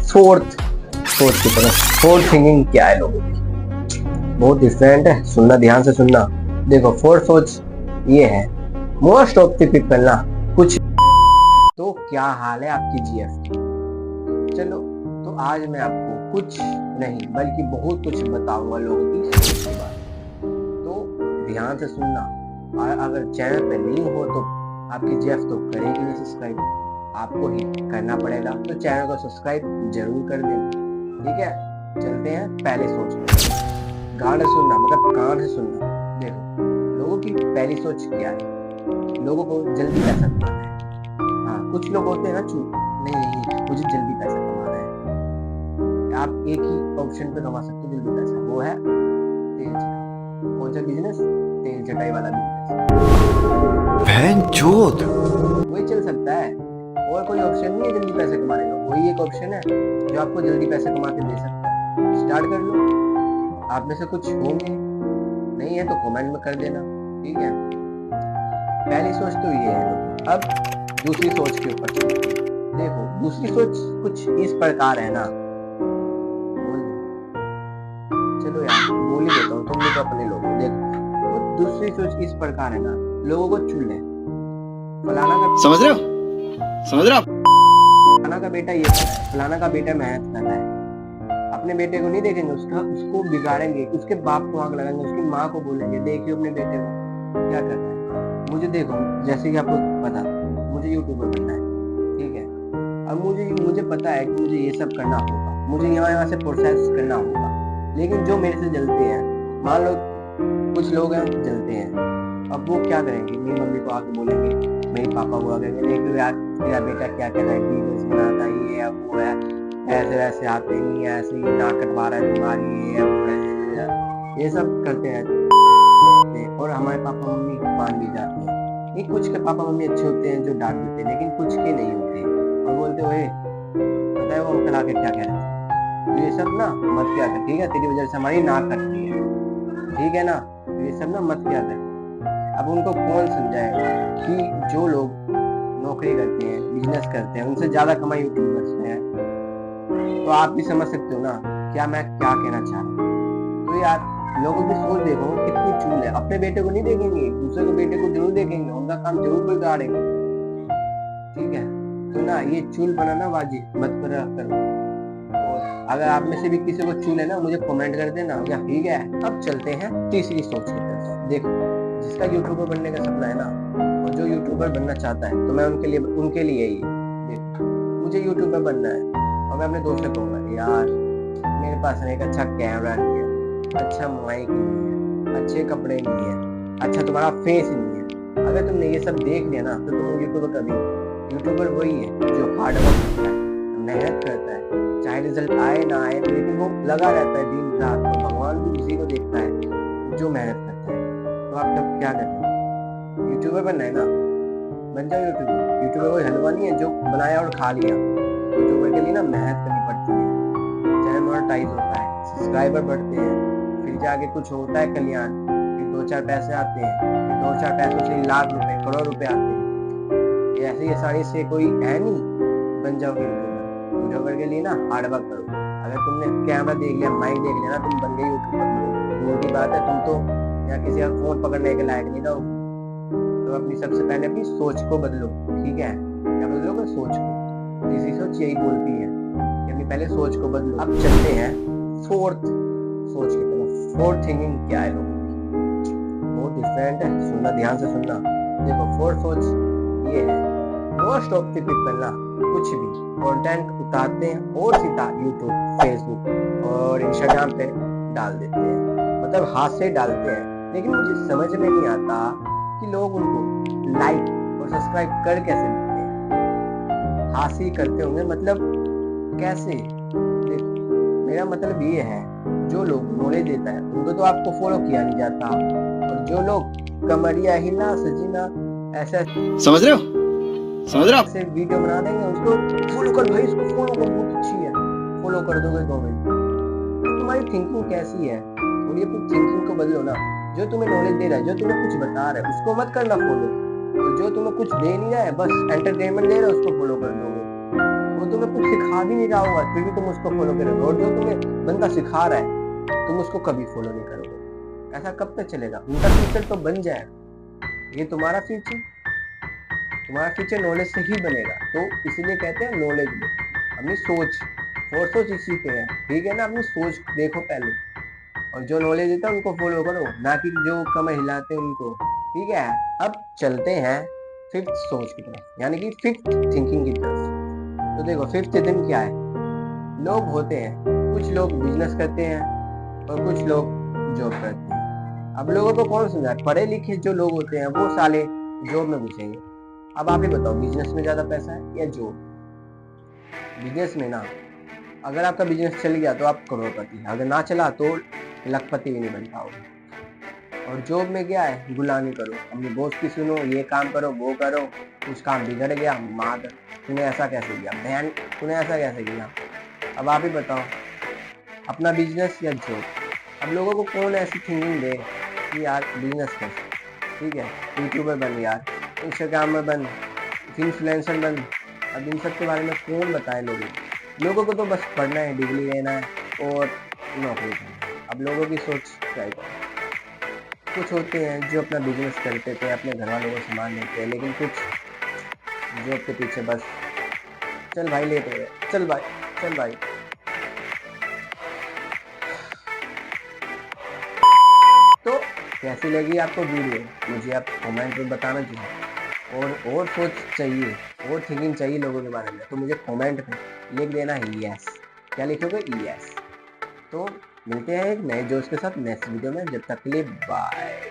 Fourth सोच की तरफ। फोर्थ थिंकिंग क्या है लोगों की, बहुत डिफरेंट है। सुनना, ध्यान से सुनना। देखो, फोर्थ सोच ये है, मोस्ट ऑफ द पीपल ना कुछ। तो क्या हाल है आपकी जीएफ की? चलो, तो आज मैं आपको कुछ नहीं बल्कि बहुत कुछ बताऊंगा लोगों की सोच के बारे में। तो ध्यान से सुनना। और अगर चैनल पे नहीं हो तो आपकी जीएफ तो करेगी नहीं सब्सक्राइब, आपको ही करना पड़ेगा। तो चैनल को सब्सक्राइब जरूर कर देना, ठीक है। चलते हैं पहले सोच में। गाढ़ सुनना, मतलब कान से सुनना। देखो, लोगों की पहली सोच क्या है? लोगों को जल्दी पैसा कमाना है। हाँ, कुछ लोग होते हैं ना, नहीं नहीं मुझे जल्दी पैसा कमाना है। आप एक ही ऑप्शन पे कमा सकते हो जल्दी पैसा, वो है तेल चटाई। कौन सा बिजनेस? तेल चटाई वाला बिजनेस। बहन चोद, वही चल सकता है, और कोई ऑप्शन नहीं है जल्दी पैसे कमाने का। वही एक ऑप्शन है जो आपको जल्दी पैसे कमा के दे सकता है। स्टार्ट कर लो। आप में से कुछ होंगे, नहीं है तो कमेंट में कर देना, ठीक है। पहली सोच तो ये है। अब दूसरी सोच के ऊपर चलते हैं। देखो, दूसरी सोच कुछ इस प्रकार है ना। बोल दो। चलो यार, बोल ही देता हूँ, तुम भी तो अपने लोग हो। देखो, वो दूसरी सोच इस प्रकार है ना, लोगों को चुन ले। फलाना का समझ रहे हो? समझ रहे हो? फलाना का बेटा ये कर रहा है, फलाना का बेटा मेहनत कर रहा है। अपने बेटे को नहीं देखेंगे, उसको बिगाड़ेंगे, उसके बाप को आग लगाएंगे, उसकी माँ को बोलेंगे देखिए अपने बेटे को क्या कर रहा है। मुझे देखो, जैसे कि आपको पता, मुझे यूट्यूबर बनना है, ठीक है। अब मुझे पता है कि मुझे ये सब करना होगा, मुझे यहाँ से प्रोसेस करना होगा। लेकिन जो मेरे से जलते हैं, मान लो कुछ लोग हैं जलते हैं, अब वो क्या करेंगे? मेरी मम्मी को आके बोलेंगे, मेरे पापा को आके, देखो यार तेरा बेटा क्या कर रहा है, वीडियोस बनाता है, ये है वो है, ऐसे वैसे आते नहीं है, ऐसे ही नाक कटवा रहा है तुम्हारी, ये है वो है, ये सब करते हैं। और हमारे पापा मम्मी मान भी जाते हैं। नहीं, कुछ के पापा मम्मी अच्छे होते हैं जो डांट देते हैं, लेकिन कुछ के नहीं होते और बोलते हुए, पता है वो अंकल आके क्या कह रहे थे, तो ये सब ना मत किया कर, ठीक है। तेरी वजह से हमारी नाक कट रही है, ठीक है ना। तो ये सब ना मत किया कर। अब उनको कौन समझाएगा कि जो लोग नौकरी करते हैं, बिजनेस करते हैं, उनसे ज्यादा कमाई यूट्यूबर्स में है। तो आप भी समझ सकते हो ना क्या मैं क्या कहना चाह रहा हूँ। तो यार, लोगों की सोच देखो कितनी चूल है। अपने बेटे को नहीं देखेंगे, दूसरे के बेटे को जरूर देखेंगे, उनका काम जरूर बिगाड़ेंगे, ठीक है। तो ना, ये चूल बनाना वाजिब मत करो। और अगर आप में से भी किसी को चूल है ना, मुझे कमेंट कर देना, या ठीक है। अब चलते हैं तीसरी सोच की तरफ। देखो, जिसका यूट्यूबर बनने का सपना है ना, और जो यूट्यूबर बनना चाहता है, तो मैं उनके लिए ही, देखो, मुझे यूट्यूबर बनना है और मैं अपने दोस्त से कहूँगा, यार मेरे पास एक अच्छा कैमरा नहीं है, अच्छा माइक नहीं है, अच्छे कपड़े नहीं है, अच्छा तुम्हारा फेस नहीं है। अगर तुमने ये सब देख लिया ना, तो तुम यूट्यूबर कभी नहीं। यूट्यूबर वही है जो हार्ड वर्क करता है, मेहनत करता है, चाहे रिजल्ट आए ना आए, लेकिन वो लगा रहता है दिन रात। तो भगवान भी उसी को देखता है जो मेहनत करता है। तो आप तब क्या करते हो? यूट्यूबर बनना है ना, बन जाओ यूट्यूबर। यूट्यूबर कोई हलवा नहीं है जो बनाया और खा लिया। यूट्यूबर के लिए ना मेहनत करनी पड़ती है, चैनल मोनेटाइज होता है, सब्सक्राइबर बढ़ते हैं, फिर जाके कुछ होता है कल्याण, फिर 2-4 पैसे आते हैं, फिर 2-4 पैसों से लाख रुपए, करोड़ रुपए आते हैं। ये ऐसे आसानी से कोई है नहीं बन जाओगे यूट्यूबर। यूट्यूबर के लिए ना हार्ड वर्क करो। अगर तुमने कैमरा देख लिया, माइक देख लिया ना, तुम बन गए यूट्यूबर। दूर की बात है, तुम तो या किसी का फोन पकड़ने के लायक नहीं रहोगे। तो अपनी सबसे पहले अपनी सोच को बदलो, ठीक है। क्या बदलोगे? सोच को। तीसरी सोच यही बोलती है कि अपनी पहले सोच को बदलो। अब चलते हैं फोर्थ सोच की तरफ। फोर्थ थिंकिंग क्या है लोगों की, बहुत डिफरेंट है। सुनना, ध्यान से सुनना। देखो, फोर्थ सोच ये है, मोस्ट ऑफ द पीपल ना कुछ भी कंटेंट उतारते हैं और सीधा यूट्यूब, फेसबुक और इंस्टाग्राम पे डाल देते हैं, मतलब हाथ से डालते हैं। लेकिन मुझे समझ में नहीं आता कि लोग उनको लाइक और सब्सक्राइब कर कैसे देते हैं। हाथ से ही करते होंगे, मतलब कैसे? देखो, मेरा मतलब ये है, जो लोग नॉलेज देता है उनको तो आपको फॉलो किया नहीं जाता, और जो लोग कमरिया हिला सजीना ऐसा समझ रहे हो? समझ रहे हो? से वीडियो बना देंगे, उसको फॉलो कर भाई, इसको फॉलो कर, बहुत अच्छी है, फॉलो कर दोगे तो भाई। तो तुम्हारी थिंकिंग कैसी है? थोड़ी अपनी थिंकिंग को बदलो ना। जो तुम्हें नॉलेज दे रहा है, जो तुम्हें कुछ बता रहा है, उसको मत करना फॉलो। तो जो तुम्हें कुछ दे नहीं रहा है, बस एंटरटेनमेंट दे रहा है, उसको फॉलो कर दोगे। खुद तुम्हें कुछ सिखा भी नहीं रहा होगा फिर भी तुम उसको फॉलो करोगे, और जो तुम्हें बंदा सिखा रहा है तुम उसको कभी फॉलो नहीं करोगे। ऐसा कब तक चलेगा? उनका फ्यूचर तो बन जाएगा, ये तुम्हारा फ्यूचर नॉलेज से ही बनेगा। तो इसीलिए कहते हैं नॉलेज लो, अपनी सोच, फोर्स इसी पे है, ठीक है ना? अपनी सोच देखो पहले, और जो नॉलेज देता है उनको फॉलो करो, ना कि जो कमर हिलाते हैं उनको, ठीक है? अब चलते हैं फिफ्थ सोच की तरफ, यानी कि फिफ्थ थिंकिंग की तरफ। तो देखो फिफ्थ थिंकिंग क्या है? लोग होते हैं, कुछ लोग बिजनेस करते हैं और कुछ लोग जॉब करते हैं। अब लोगों को कौन समझाए? पढ़े लिखे जो लोग होते हैं वो साले जॉब में घुसेंगे। अब आप ही बताओ, बिजनेस में ज्यादा पैसा है या जॉब? बिजनेस में ना, अगर आपका बिजनेस चल गया तो आप करोड़पति, अगर ना चला तो लखपति भी नहीं बन पाओगे। और जॉब में क्या है? गुलामी करो, अपनी बॉस की सुनो, ये काम करो वो करो, कुछ काम बिगड़ गया, मार तूने ऐसा कैसे किया, बहन तूने ऐसा कैसे किया। अब आप ही बताओ, अपना बिजनेस या जॉब? अब लोगों को कौन ऐसी थिंकिंग दे कि यार बिजनेस कर, ठीक है, यूट्यूबर बन यार, इंस्टाग्राम में बन, इन्फ्लुएंसर बन। अब इन सब के बारे में कौन बताए लोगों को? तो बस पढ़ना है, डिग्री लेना है और नौकरी करना है। अब लोगों की सोच क्या है? कुछ होते हैं जो अपना बिजनेस करते थे, अपने घर वालों को संभाल लेते हैं, लेकिन कुछ जॉब के पीछे बस चल भाई लेट हो गए, चल भाई। तो कैसी लगी आपको वीडियो? मुझे आप कमेंट में बताना चाहिए। और सोच चाहिए, और थिंकिंग चाहिए लोगों के बारे में, तो मुझे कमेंट में लिख देना यस। क्या लिखोगे? यस। तो मिलते हैं एक नए जोश के साथ नेक्स्ट वीडियो में, जब तक के लिए बाय।